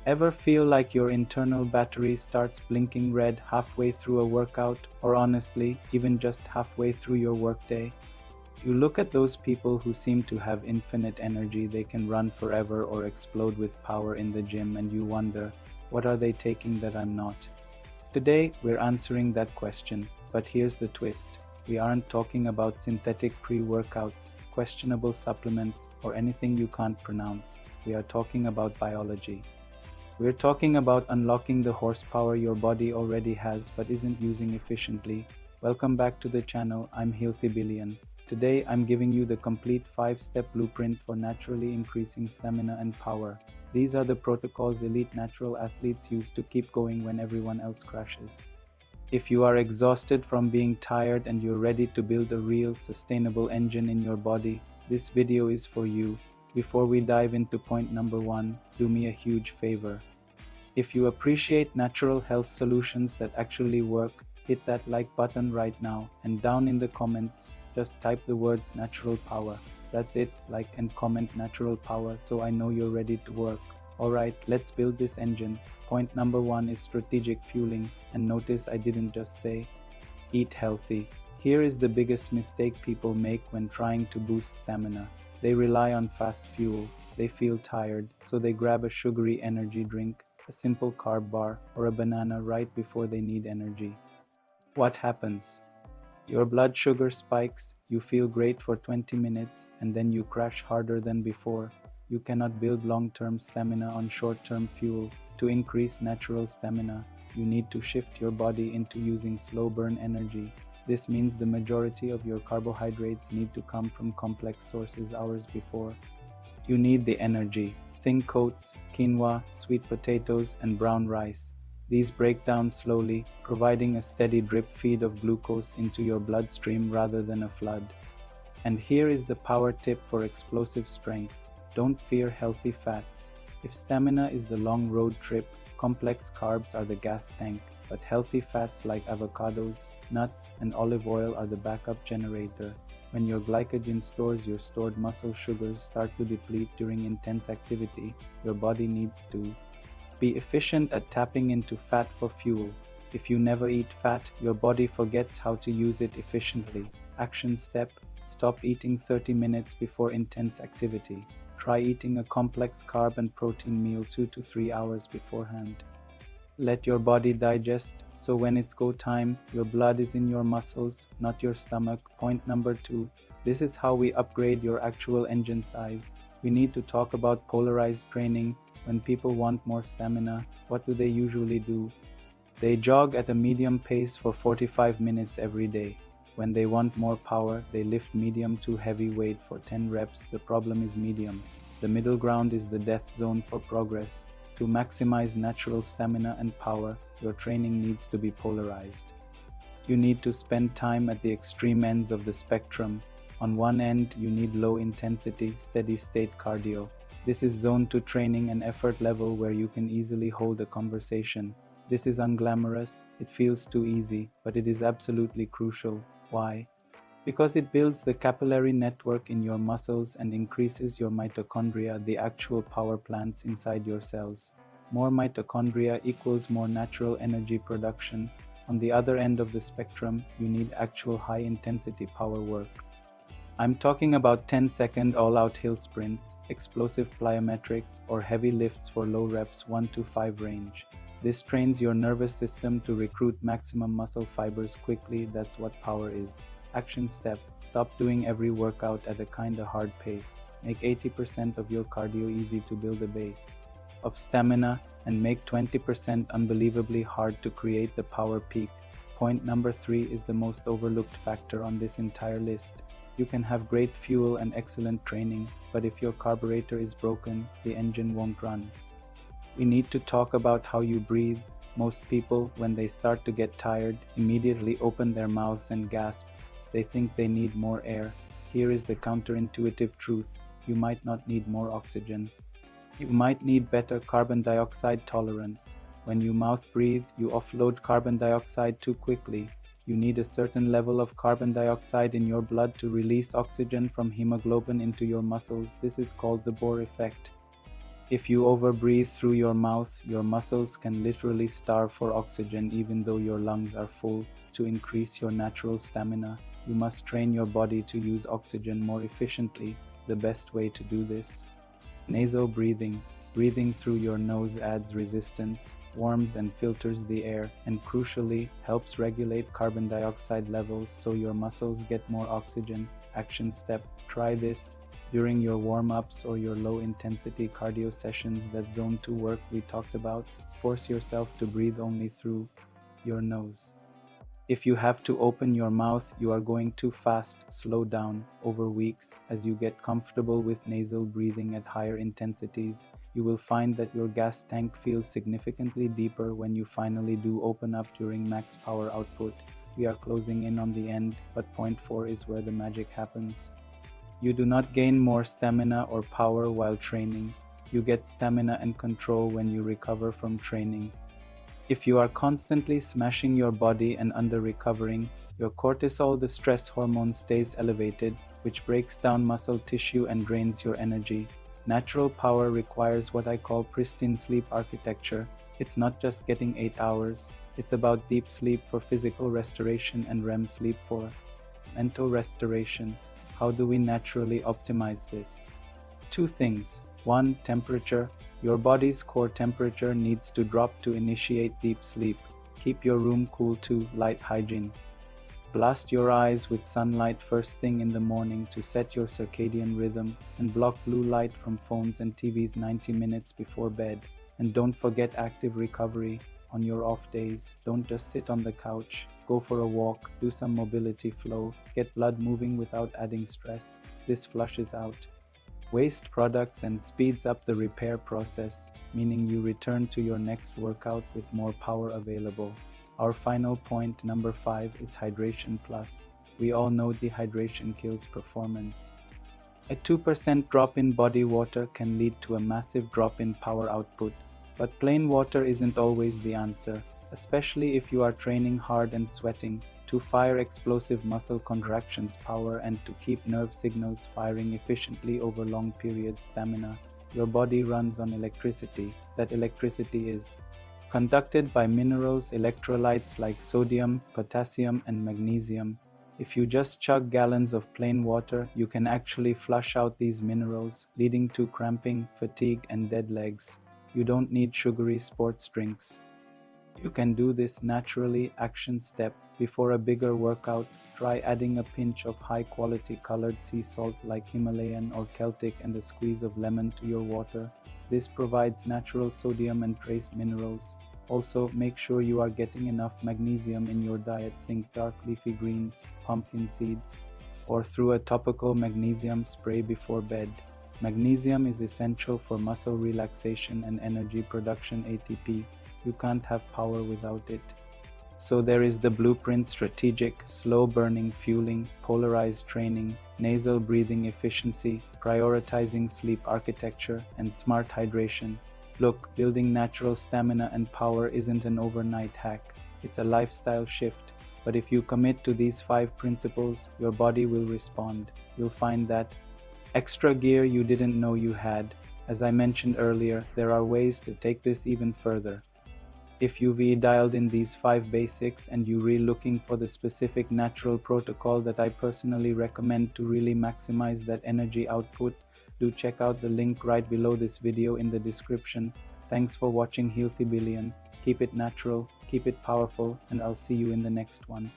Ever feel like your internal battery starts blinking red halfway through a workout, or honestly, even just halfway through your workday? You look at those people who seem to have infinite energy, they can run forever or explode with power in the gym, and you wonder, what are they taking that I'm not? Today, we're answering that question, but here's the twist. We aren't talking about synthetic pre-workouts, questionable supplements, or anything you can't pronounce. We are talking about biology. We're talking about unlocking the horsepower your body already has but isn't using efficiently. Welcome back to the channel. I'm HealthyBillien. Today, I'm giving you the complete 5-step blueprint for naturally increasing stamina and power. These are the protocols elite natural athletes use to keep going when everyone else crashes. If you are exhausted from being tired and you're ready to build a real, sustainable engine in your body, this video is for you. Before we dive into point number 1, do me a huge favor. If you appreciate natural health solutions that actually work, hit that like button right now, and down in the comments, just type the words natural power. That's it, like and comment natural power so I know you're ready to work. Alright, let's build this engine. Point number 1 is strategic fueling, and notice I didn't just say eat healthy. Here is the biggest mistake people make when trying to boost stamina. They rely on fast fuel. They feel tired, so they grab a sugary energy drink, a simple carb bar, or a banana right before they need energy. What happens? Your blood sugar spikes, you feel great for 20 minutes, and then you crash harder than before. You cannot build long-term stamina on short-term fuel. To increase natural stamina, you need to shift your body into using slow-burn energy. This means the majority of your carbohydrates need to come from complex sources hours before. You need the energy. Think oats, quinoa, sweet potatoes, and brown rice. These break down slowly, providing a steady drip feed of glucose into your bloodstream rather than a flood. And here is the power tip for explosive strength. Don't fear healthy fats. If stamina is the long road trip, complex carbs are the gas tank, but healthy fats like avocados, nuts, and olive oil are the backup generator. When your glycogen stores, your stored muscle sugars start to deplete during intense activity, your body needs to be efficient at tapping into fat for fuel. If you never eat fat, your body forgets how to use it efficiently. Action step: stop eating 30 minutes before intense activity. Try eating a complex carb and protein meal 2 to 3 hours beforehand. Let your body digest, so when it's go time, your blood is in your muscles, not your stomach. Point number 2. This is how we upgrade your actual engine size. We need to talk about polarized training. When people want more stamina, what do they usually do? They jog at a medium pace for 45 minutes every day. When they want more power, they lift medium to heavy weight for 10 reps. The problem is medium. The middle ground is the death zone for progress. To maximize natural stamina and power, your training needs to be polarized. You need to spend time at the extreme ends of the spectrum. On one end, you need low-intensity, steady-state cardio. This is zone 2 training, an effort level where you can easily hold a conversation. This is unglamorous, it feels too easy, but it is absolutely crucial. Why? Because it builds the capillary network in your muscles and increases your mitochondria, the actual power plants inside your cells. More mitochondria equals more natural energy production. On the other end of the spectrum, you need actual high-intensity power work. I'm talking about 10-second all-out hill sprints, explosive plyometrics, or heavy lifts for low reps 1 to 5 range. This trains your nervous system to recruit maximum muscle fibers quickly. That's what power is. Action step: stop doing every workout at a kinda hard pace. Make 80% of your cardio easy to build a base of stamina, and make 20% unbelievably hard to create the power peak. Point number 3 is the most overlooked factor on this entire list. You can have great fuel and excellent training, but if your carburetor is broken, the engine won't run. We need to talk about how you breathe. Most people, when they start to get tired, immediately open their mouths and gasp. They think they need more air. Here is the counterintuitive truth. You might not need more oxygen. You might need better carbon dioxide tolerance. When you mouth breathe, you offload carbon dioxide too quickly. You need a certain level of carbon dioxide in your blood to release oxygen from hemoglobin into your muscles. This is called the Bohr effect. If you overbreathe through your mouth, your muscles can literally starve for oxygen even though your lungs are full. To increase your natural stamina, you must train your body to use oxygen more efficiently. The best way to do this: nasal breathing. Breathing through your nose adds resistance, warms and filters the air, and crucially, helps regulate carbon dioxide levels so your muscles get more oxygen. Action step: try this during your warm-ups or your low-intensity cardio sessions. That zone 2 work we talked about. Force yourself to breathe only through your nose. If you have to open your mouth, you are going too fast. Slow down. Over weeks, as you get comfortable with nasal breathing at higher intensities, you will find that your gas tank feels significantly deeper when you finally do open up during max power output. We are closing in on the end, but point 4 is where the magic happens. You do not gain more stamina or power while training. You get stamina and control when you recover from training. If you are constantly smashing your body and under-recovering, your cortisol, the stress hormone, stays elevated, which breaks down muscle tissue and drains your energy. Natural power requires what I call pristine sleep architecture. It's not just getting 8 hours. It's about deep sleep for physical restoration and REM sleep for mental restoration. How do we naturally optimize this? 2 things. 1. Temperature. Your body's core temperature needs to drop to initiate deep sleep. Keep your room cool. 2. Light hygiene. Blast your eyes with sunlight first thing in the morning to set your circadian rhythm, and block blue light from phones and TVs 90 minutes before bed. And don't forget active recovery. On your off days, don't just sit on the couch. Go for a walk, do some mobility flow, get blood moving without adding stress. This flushes out waste products and speeds up the repair process, meaning you return to your next workout with more power available. Our final point, number 5, is hydration plus. We all know dehydration kills performance. A 2% drop in body water can lead to a massive drop in power output, but plain water isn't always the answer, especially if you are training hard and sweating. To fire explosive muscle contractions power and to keep nerve signals firing efficiently over long periods stamina, your body runs on electricity. That electricity is conducted by minerals, electrolytes like sodium, potassium, and magnesium. If you just chug gallons of plain water, you can actually flush out these minerals, leading to cramping, fatigue, and dead legs. You don't need sugary sports drinks. You can do this naturally. Action step: before a bigger workout, try adding a pinch of high-quality colored sea salt like Himalayan or Celtic and a squeeze of lemon to your water. This provides natural sodium and trace minerals. Also, make sure you are getting enough magnesium in your diet. Think dark leafy greens, pumpkin seeds, or through a topical magnesium spray before bed. Magnesium is essential for muscle relaxation and energy production, ATP. You can't have power without it. So there is the blueprint: strategic, slow-burning fueling, polarized training, nasal breathing efficiency, prioritizing sleep architecture, and smart hydration. Look, building natural stamina and power isn't an overnight hack. It's a lifestyle shift. But if you commit to these 5 principles, your body will respond. You'll find that extra gear you didn't know you had. As I mentioned earlier, there are ways to take this even further. If you've dialed in these 5 basics and you're really looking for the specific natural protocol that I personally recommend to really maximize that energy output, do check out the link right below this video in the description. Thanks for watching HealthyBillien. Keep it natural, keep it powerful, and I'll see you in the next one.